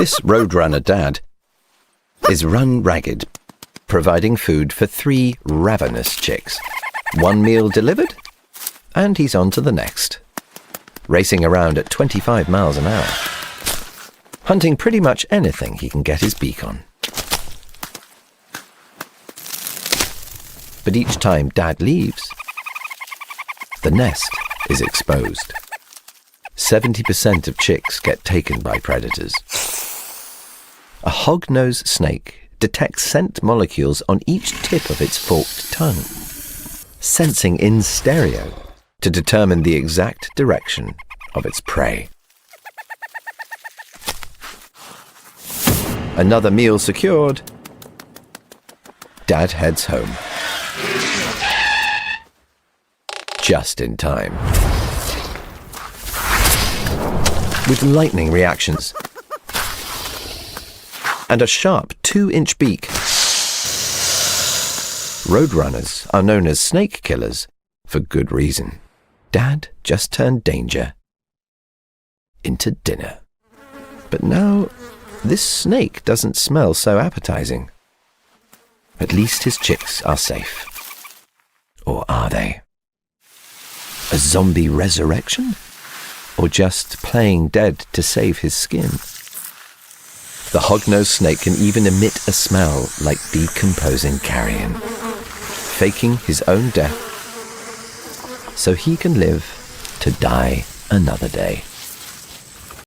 This Roadrunner dad is run ragged, providing food for 3 ravenous chicks. 1 meal delivered, and he's on to the next, racing around at 25 miles an hour, hunting pretty much anything he can get his beak on. But each time Dad leaves, the nest is exposed. 70% of chicks get taken by predators. A hognose snake detects scent molecules on each tip of its forked tongue, sensing in stereo to determine the exact direction of its prey. Another meal secured, Dad heads home. Just in time. With lightning reactions and a sharp 2-inch beak. Roadrunners are known as snake killers for good reason. Dad just turned danger into dinner. But now, this snake doesn't smell so appetizing. At least his chicks are safe. Or are they? A zombie resurrection? Or just playing dead to save his skin? The hognose snake can even emit a smell like decomposing carrion, faking his own death so he can live to die another day.